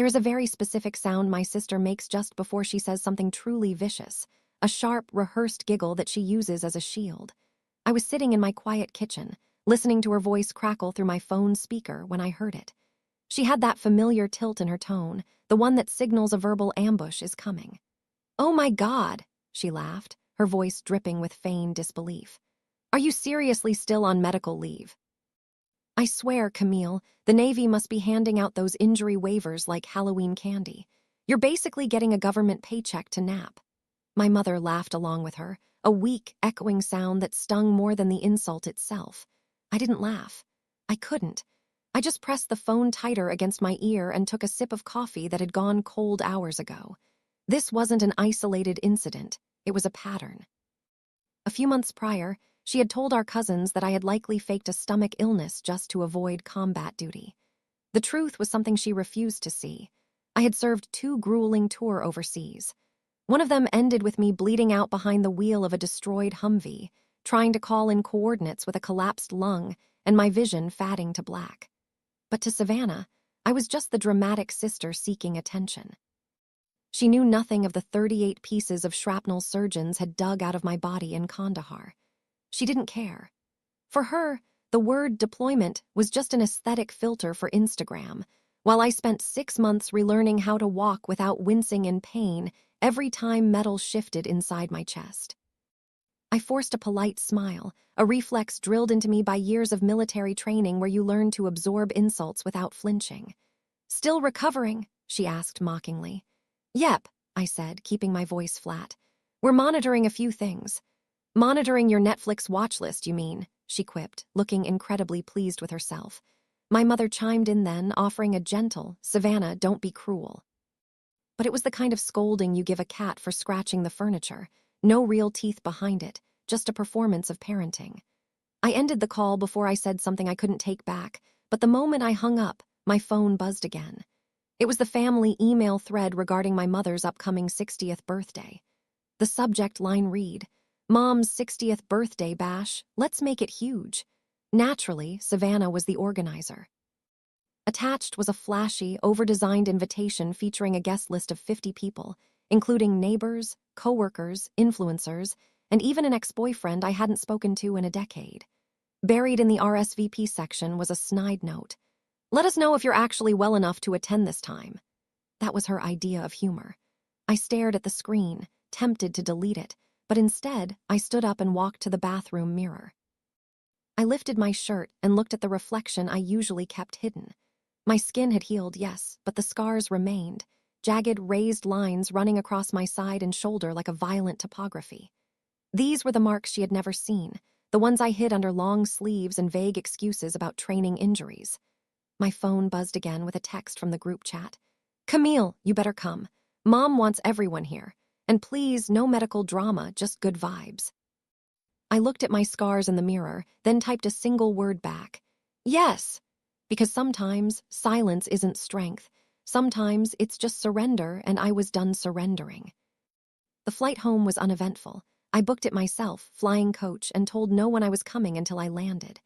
There is a very specific sound my sister makes just before she says something truly vicious, a sharp, rehearsed giggle that she uses as a shield. I was sitting in my quiet kitchen, listening to her voice crackle through my phone speaker when I heard it. She had that familiar tilt in her tone, the one that signals a verbal ambush is coming. "Oh my God," she laughed, her voice dripping with feigned disbelief. "Are you seriously still on medical leave?" "I swear, Camille, the Navy must be handing out those injury waivers like Halloween candy. You're basically getting a government paycheck to nap." My mother laughed along with her, a weak, echoing sound that stung more than the insult itself. I didn't laugh. I couldn't. I just pressed the phone tighter against my ear and took a sip of coffee that had gone cold hours ago. This wasn't an isolated incident. It was a pattern. A few months prior, she had told our cousins that I had likely faked a stomach illness just to avoid combat duty. The truth was something she refused to see. I had served 2 grueling tours overseas. One of them ended with me bleeding out behind the wheel of a destroyed Humvee, trying to call in coordinates with a collapsed lung and my vision fading to black. But to Savannah, I was just the dramatic sister seeking attention. She knew nothing of the 38 pieces of shrapnel surgeons had dug out of my body in Kandahar. She didn't care. For her, the word deployment was just an aesthetic filter for Instagram, while I spent 6 months relearning how to walk without wincing in pain every time metal shifted inside my chest. I forced a polite smile, a reflex drilled into me by years of military training where you learn to absorb insults without flinching. "Still recovering?" she asked mockingly. "Yep," I said, keeping my voice flat. "We're monitoring a few things." "Monitoring your Netflix watch list, you mean?" she quipped, looking incredibly pleased with herself. My mother chimed in then, offering a gentle, "Savannah, don't be cruel." But it was the kind of scolding you give a cat for scratching the furniture. No real teeth behind it, just a performance of parenting. I ended the call before I said something I couldn't take back, but the moment I hung up, my phone buzzed again. It was the family email thread regarding my mother's upcoming 60th birthday. The subject line read, "Mom's 60th birthday bash, let's make it huge." Naturally, Savannah was the organizer. Attached was a flashy, over-designed invitation featuring a guest list of 50 people, including neighbors, co-workers, influencers, and even an ex-boyfriend I hadn't spoken to in a decade. Buried in the RSVP section was a snide note. "Let us know if you're actually well enough to attend this time." That was her idea of humor. I stared at the screen, tempted to delete it, but instead, I stood up and walked to the bathroom mirror. I lifted my shirt and looked at the reflection I usually kept hidden. My skin had healed, yes, but the scars remained, jagged, raised lines running across my side and shoulder like a violent topography. These were the marks she had never seen, the ones I hid under long sleeves and vague excuses about training injuries. My phone buzzed again with a text from the group chat. "Camille, you better come. Mom wants everyone here. And please, no medical drama, just good vibes." I looked at my scars in the mirror, then typed a single word back. "Yes!" Because sometimes silence isn't strength. Sometimes it's just surrender, and I was done surrendering. The flight home was uneventful. I booked it myself, flying coach, and told no one I was coming until I landed.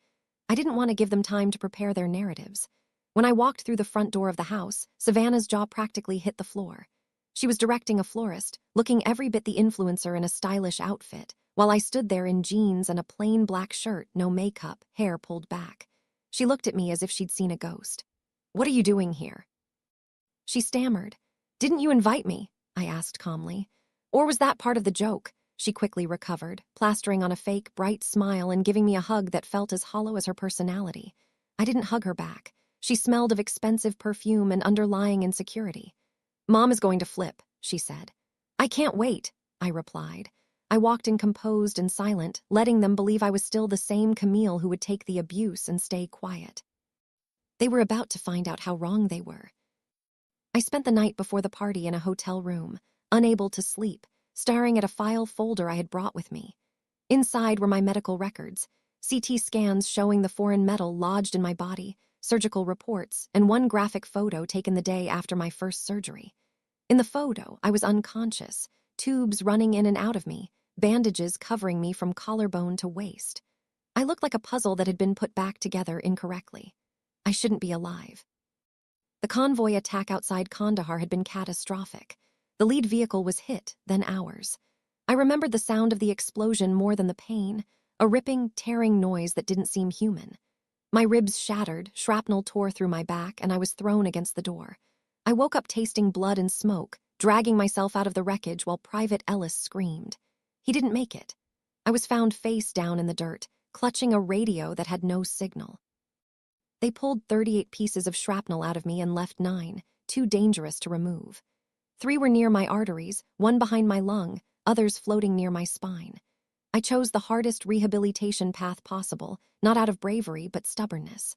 I didn't want to give them time to prepare their narratives. When I walked through the front door of the house, Savannah's jaw practically hit the floor. She was directing a florist, looking every bit the influencer in a stylish outfit, while I stood there in jeans and a plain black shirt, no makeup, hair pulled back. She looked at me as if she'd seen a ghost. "What are you doing here?" She stammered. "Didn't you invite me?" I asked calmly. "Or was that part of the joke?" She quickly recovered, plastering on a fake, bright smile and giving me a hug that felt as hollow as her personality. I didn't hug her back. She smelled of expensive perfume and underlying insecurity. "Mom is going to flip," she said. "I can't wait," I replied. I walked in composed and silent, letting them believe I was still the same Camille who would take the abuse and stay quiet. They were about to find out how wrong they were. I spent the night before the party in a hotel room, unable to sleep, staring at a file folder I had brought with me. Inside were my medical records, CT scans showing the foreign metal lodged in my body, surgical reports, and one graphic photo taken the day after my first surgery. In the photo, I was unconscious, tubes running in and out of me, bandages covering me from collarbone to waist. I looked like a puzzle that had been put back together incorrectly. I shouldn't be alive. The convoy attack outside Kandahar had been catastrophic. The lead vehicle was hit, then ours. I remembered the sound of the explosion more than the pain, a ripping, tearing noise that didn't seem human. My ribs shattered, shrapnel tore through my back, and I was thrown against the door. I woke up tasting blood and smoke, dragging myself out of the wreckage while Private Ellis screamed. He didn't make it. I was found face down in the dirt, clutching a radio that had no signal. They pulled 38 pieces of shrapnel out of me and left 9, too dangerous to remove. 3 were near my arteries, 1 behind my lung, others floating near my spine. I chose the hardest rehabilitation path possible, not out of bravery but stubbornness.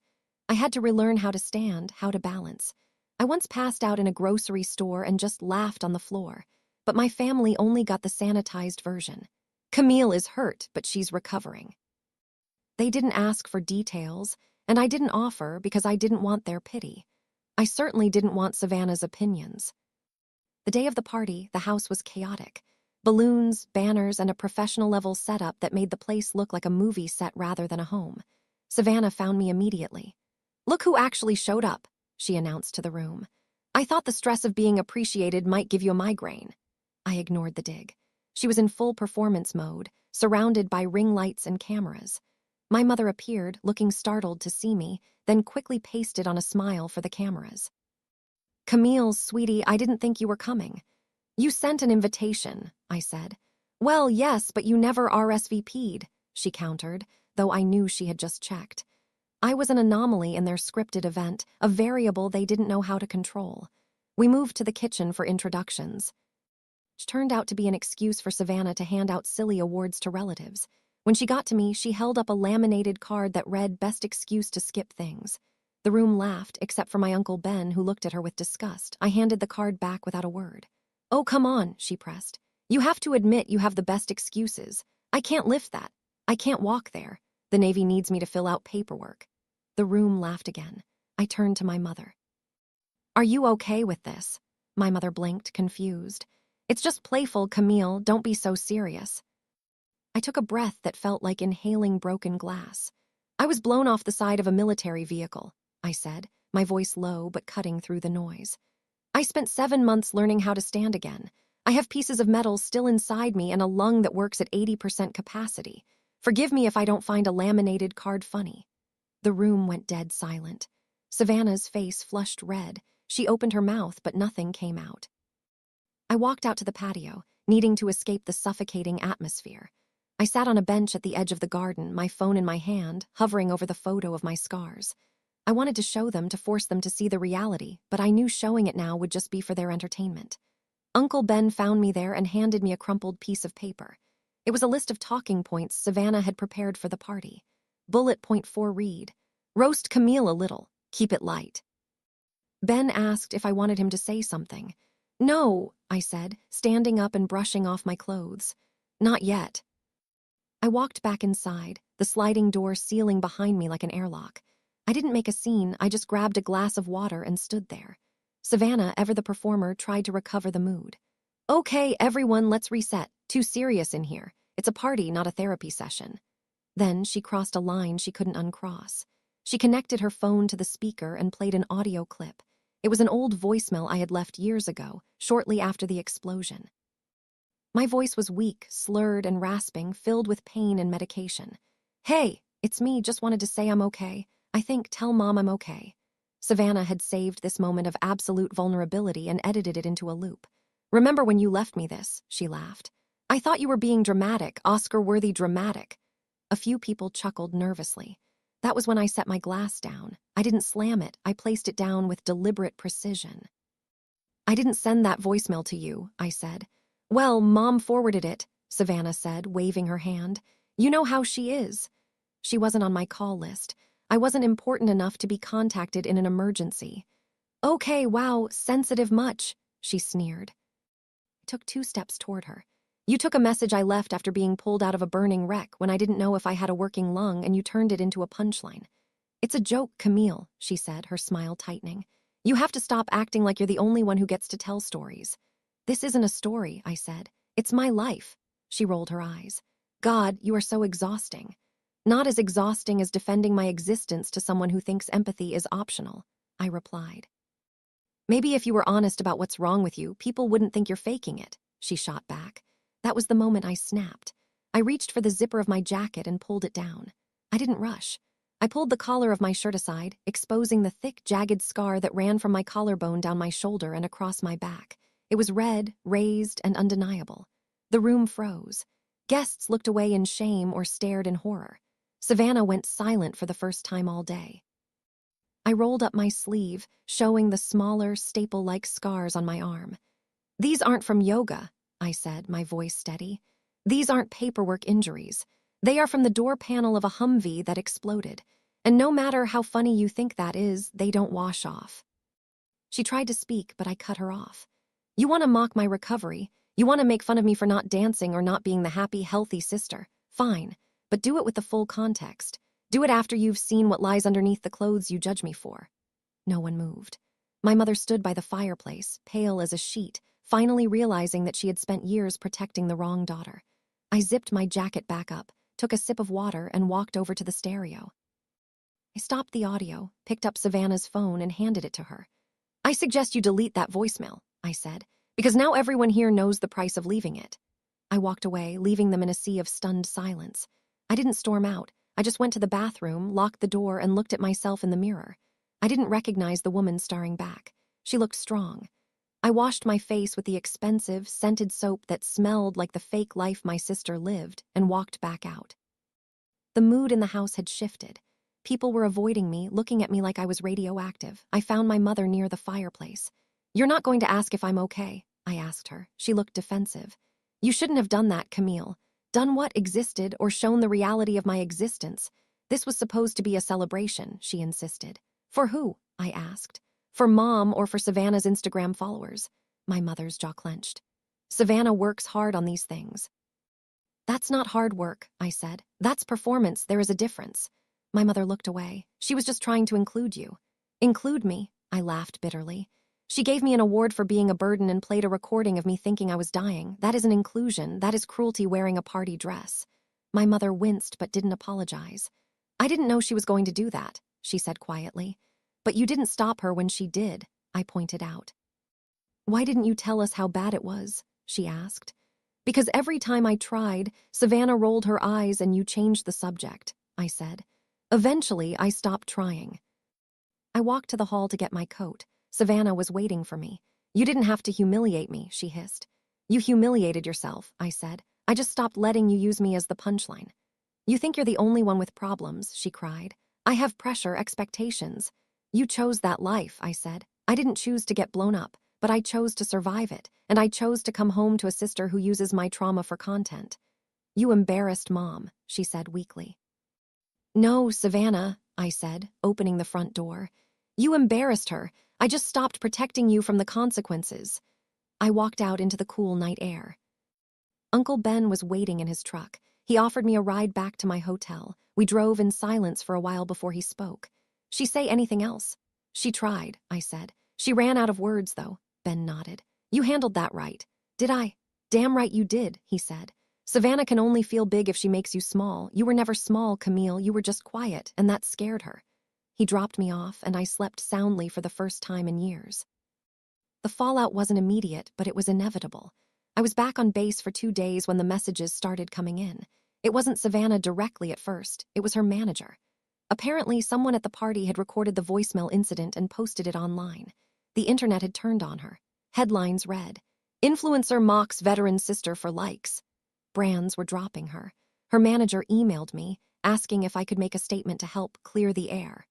I had to relearn how to stand, how to balance. I once passed out in a grocery store and just laughed on the floor, but my family only got the sanitized version. Camille is hurt, but she's recovering. They didn't ask for details, and I didn't offer because I didn't want their pity. I certainly didn't want Savannah's opinions. The day of the party, the house was chaotic. Balloons, banners, and a professional-level setup that made the place look like a movie set rather than a home. Savannah found me immediately. "Look who actually showed up," she announced to the room. "I thought the stress of being appreciated might give you a migraine." I ignored the dig. She was in full performance mode, surrounded by ring lights and cameras. My mother appeared, looking startled to see me, then quickly pasted on a smile for the cameras. "Camille, sweetie, I didn't think you were coming." "You sent an invitation," I said. "Well, yes, but you never RSVP'd," she countered, though I knew she had just checked. I was an anomaly in their scripted event, a variable they didn't know how to control. We moved to the kitchen for introductions. It turned out to be an excuse for Savannah to hand out silly awards to relatives. When she got to me, she held up a laminated card that read "Best excuse to skip things." The room laughed, except for my Uncle Ben, who looked at her with disgust. I handed the card back without a word. "Oh, come on," she pressed. "You have to admit you have the best excuses. I can't lift that. I can't walk there. The Navy needs me to fill out paperwork." The room laughed again. I turned to my mother. "Are you okay with this?" My mother blinked, confused. "It's just playful, Camille. Don't be so serious." I took a breath that felt like inhaling broken glass. "I was blown off the side of a military vehicle," I said, my voice low but cutting through the noise. "I spent 7 months learning how to stand again. I have pieces of metal still inside me and a lung that works at 80% capacity. Forgive me if I don't find a laminated card funny." The room went dead silent. Savannah's face flushed red. She opened her mouth, but nothing came out. I walked out to the patio, needing to escape the suffocating atmosphere. I sat on a bench at the edge of the garden, my phone in my hand, hovering over the photo of my scars. I wanted to show them to force them to see the reality, but I knew showing it now would just be for their entertainment. Uncle Ben found me there and handed me a crumpled piece of paper. It was a list of talking points Savannah had prepared for the party. Bullet point 4 read, "Roast Camille a little, keep it light." Ben asked if I wanted him to say something. "No," I said, standing up and brushing off my clothes. "Not yet." I walked back inside, the sliding door sealing behind me like an airlock. I didn't make a scene, I just grabbed a glass of water and stood there. Savannah, ever the performer, tried to recover the mood. "Okay, everyone, let's reset. Too serious in here. It's a party, not a therapy session." Then she crossed a line she couldn't uncross. She connected her phone to the speaker and played an audio clip. It was an old voicemail I had left years ago, shortly after the explosion. My voice was weak, slurred and rasping, filled with pain and medication. "Hey, it's me, just wanted to say I'm okay. I think, tell Mom I'm okay." Savannah had saved this moment of absolute vulnerability and edited it into a loop. "Remember when you left me this?" she laughed. "I thought you were being dramatic, Oscar-worthy dramatic." A few people chuckled nervously. That was when I set my glass down. I didn't slam it, I placed it down with deliberate precision. "I didn't send that voicemail to you," I said. "Well, Mom forwarded it," Savannah said, waving her hand. "You know how she is." She wasn't on my call list. I wasn't important enough to be contacted in an emergency. "Okay, wow, sensitive much," she sneered. I took 2 steps toward her. "You took a message I left after being pulled out of a burning wreck when I didn't know if I had a working lung and you turned it into a punchline." "It's a joke, Camille," she said, her smile tightening. "You have to stop acting like you're the only one who gets to tell stories." "This isn't a story," I said. "It's my life." She rolled her eyes. "God, you are so exhausting." "Not as exhausting as defending my existence to someone who thinks empathy is optional," I replied. Maybe if you were honest about what's wrong with you, people wouldn't think you're faking it, she shot back. That was the moment I snapped. I reached for the zipper of my jacket and pulled it down. I didn't rush. I pulled the collar of my shirt aside, exposing the thick, jagged scar that ran from my collarbone down my shoulder and across my back. It was red, raised, and undeniable. The room froze. Guests looked away in shame or stared in horror. Savannah went silent for the first time all day. I rolled up my sleeve, showing the smaller, staple-like scars on my arm. "These aren't from yoga," I said, my voice steady. "These aren't paperwork injuries. They are from the door panel of a Humvee that exploded. And no matter how funny you think that is, they don't wash off." She tried to speak, but I cut her off. "You want to mock my recovery? You want to make fun of me for not dancing or not being the happy, healthy sister? Fine, but do it with the full context. Do it after you've seen what lies underneath the clothes you judge me for." No one moved. My mother stood by the fireplace, pale as a sheet, finally realizing that she had spent years protecting the wrong daughter. I zipped my jacket back up, took a sip of water, and walked over to the stereo. I stopped the audio, picked up Savannah's phone, and handed it to her. "I suggest you delete that voicemail," I said, "because now everyone here knows the price of leaving it." I walked away, leaving them in a sea of stunned silence. I didn't storm out. I just went to the bathroom, locked the door, and looked at myself in the mirror. I didn't recognize the woman staring back. She looked strong. I washed my face with the expensive, scented soap that smelled like the fake life my sister lived and walked back out. The mood in the house had shifted. People were avoiding me, looking at me like I was radioactive. I found my mother near the fireplace. "You're not going to ask if I'm okay?" I asked her. She looked defensive. "You shouldn't have done that, Camille. Done what existed or shown the reality of my existence. This was supposed to be a celebration," she insisted. "For who?" I asked. "For Mom or for Savannah's Instagram followers?" My mother's jaw clenched. "Savannah works hard on these things." "That's not hard work," I said. "That's performance. There is a difference." My mother looked away. "She was just trying to include you." "Include me?" I laughed bitterly. "She gave me an award for being a burden and played a recording of me thinking I was dying. That isn't inclusion. That is cruelty wearing a party dress." My mother winced but didn't apologize. "I didn't know she was going to do that," she said quietly. "But you didn't stop her when she did," I pointed out. "Why didn't you tell us how bad it was?" she asked. "Because every time I tried, Savannah rolled her eyes and you changed the subject," I said. "Eventually, I stopped trying." I walked to the hall to get my coat. Savannah was waiting for me. "You didn't have to humiliate me," she hissed. "You humiliated yourself," I said. "I just stopped letting you use me as the punchline." "You think you're the only one with problems," she cried. "I have pressure, expectations." "You chose that life," I said. "I didn't choose to get blown up, but I chose to survive it, and I chose to come home to a sister who uses my trauma for content." "You embarrassed Mom," she said weakly. "No, Savannah," I said, opening the front door. "You embarrassed her. I just stopped protecting you from the consequences." I walked out into the cool night air. Uncle Ben was waiting in his truck. He offered me a ride back to my hotel. We drove in silence for a while before he spoke. "She say anything else?" "She tried," I said. "She ran out of words, though." Ben nodded. "You handled that right." "Did I?" "Damn right you did," he said. "Savannah can only feel big if she makes you small. You were never small, Camille. You were just quiet, and that scared her." He dropped me off, and I slept soundly for the first time in years. The fallout wasn't immediate, but it was inevitable. I was back on base for 2 days when the messages started coming in. It wasn't Savannah directly at first, it was her manager. Apparently, someone at the party had recorded the voicemail incident and posted it online. The internet had turned on her. Headlines read, "Influencer mocks veteran sister for likes." Brands were dropping her. Her manager emailed me, asking if I could make a statement to help clear the air.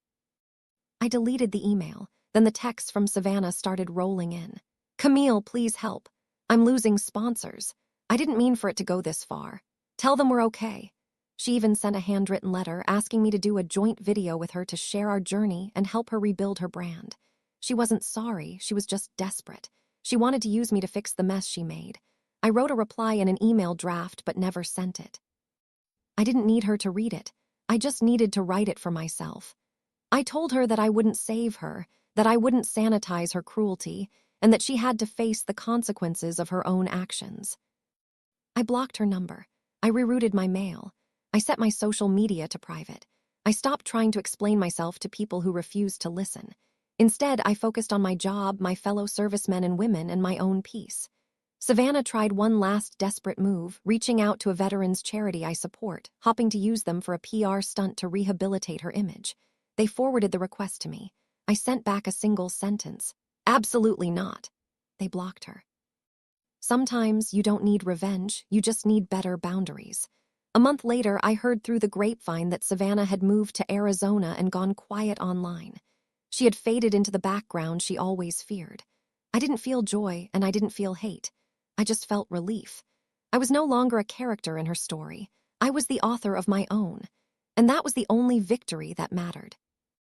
I deleted the email. Then the texts from Savannah started rolling in. "Camille, please help. I'm losing sponsors. I didn't mean for it to go this far. Tell them we're okay." She even sent a handwritten letter asking me to do a joint video with her to share our journey and help her rebuild her brand. She wasn't sorry, she was just desperate. She wanted to use me to fix the mess she made. I wrote a reply in an email draft but never sent it. I didn't need her to read it. I just needed to write it for myself. I told her that I wouldn't save her, that I wouldn't sanitize her cruelty, and that she had to face the consequences of her own actions. I blocked her number. I rerouted my mail. I set my social media to private. I stopped trying to explain myself to people who refused to listen. Instead, I focused on my job, my fellow servicemen and women, and my own peace. Savannah tried one last desperate move, reaching out to a veterans charity I support, hoping to use them for a PR stunt to rehabilitate her image. They forwarded the request to me. I sent back a single sentence. Absolutely not. They blocked her. Sometimes you don't need revenge, you just need better boundaries. A month later, I heard through the grapevine that Savannah had moved to Arizona and gone quiet online. She had faded into the background she always feared. I didn't feel joy and I didn't feel hate. I just felt relief. I was no longer a character in her story. I was the author of my own. And that was the only victory that mattered.